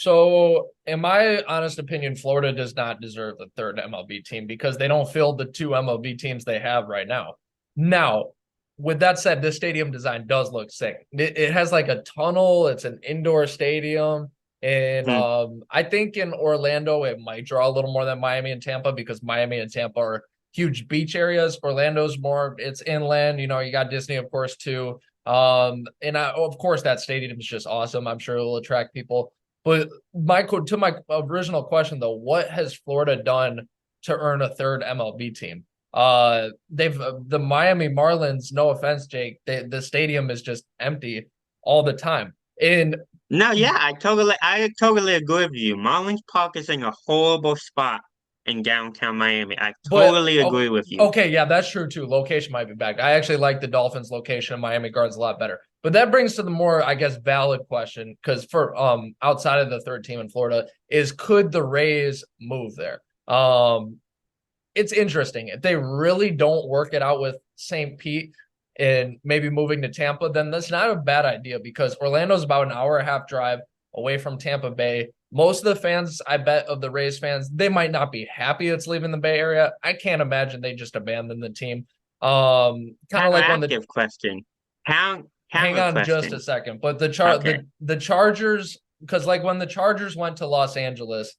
So, in my honest opinion, Florida does not deserve the third MLB team because they don't fill the two MLB teams they have right now. Now, with that said, this stadium design does look sick. It has like a tunnel, it's an indoor stadium. And Hmm. I think in Orlando, it might draw a little more than Miami and Tampa because Miami and Tampa are huge beach areas. Orlando's more, it's inland. You got Disney, of course, too. Of course, that stadium is just awesome. I'm sure it'll attract people. But to my original question though, what has Florida done to earn a third MLB team? They've the Miami Marlins. No offense, Jake. The stadium is just empty all the time. And No, yeah, I totally agree with you. Marlins Park is in a horrible spot in downtown Miami. I but totally oh, agree with you. okay, yeah, that's true too. Location might be back. I actually like the Dolphins' location in Miami Gardens a lot better. But that brings to the more, I guess, valid question because for outside of the third team in Florida is could the Rays move there? It's interesting. If they really don't work it out with St. Pete and maybe moving to Tampa, then that's not a bad idea because Orlando's about an hour and a half drive away from Tampa Bay. Most of the fans, I bet, of the Rays fans, they might not be happy it's leaving the Bay Area. I can't imagine they just abandon the team. Kind of Have an like when the active question. Have hang a on just a question. second, but Okay. the Chargers, because like when the Chargers went to Los Angeles,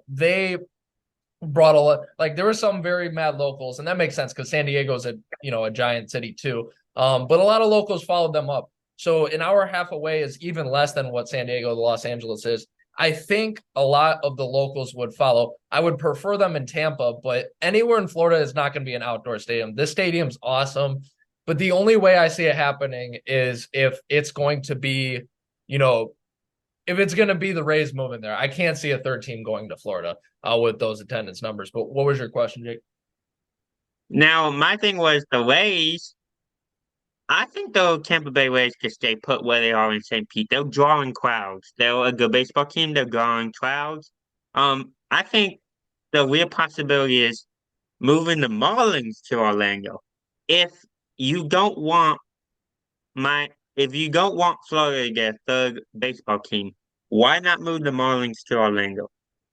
they brought a lot, like there were some very mad locals, and that makes sense because San Diego's a giant city too. But a lot of locals followed them up. So an hour and a half away is even less than what San Diego to Los Angeles is. I think a lot of the locals would follow. I would prefer them in Tampa, but anywhere in Florida is not going to be an outdoor stadium. This stadium's awesome, but the only way I see it happening is if it's going to be, you know, if it's going to be the Rays moving there. I can't see a third team going to Florida with those attendance numbers. But what was your question, Jake? Now, my thing was the Rays. I think the Tampa Bay Rays could stay put where they are in St. Pete. They're drawing crowds. They're a good baseball team. They're drawing crowds. I think the real possibility is moving the Marlins to Orlando. If you don't want if you don't want Florida to get a third baseball team, why not move the Marlins to Orlando?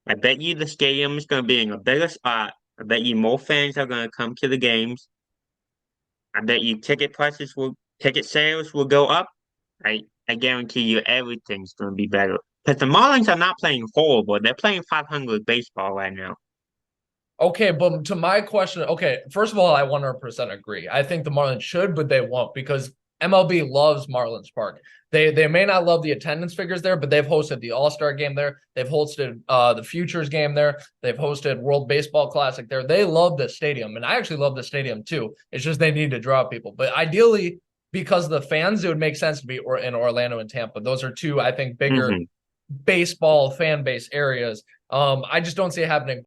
I bet you the stadium is going to be in a better spot. I bet you more fans are going to come to the games. I bet you ticket sales will go up. I guarantee you everything's going to be better. Because the Marlins are not playing horrible. They're playing 500 baseball right now. Okay, but to my question, okay, first of all, I 100% agree. I think the Marlins should, but they won't because MLB loves Marlins Park. They may not love the attendance figures there, but they've hosted the All-Star game there. They've hosted the Futures game there. They've hosted World Baseball Classic there. They love the stadium, and I actually love the stadium too. It's just they need to draw people. But ideally, because of the fans, it would make sense to be in Orlando and Tampa. Those are two, I think, bigger Hmm. baseball fan base areas. I just don't see it happening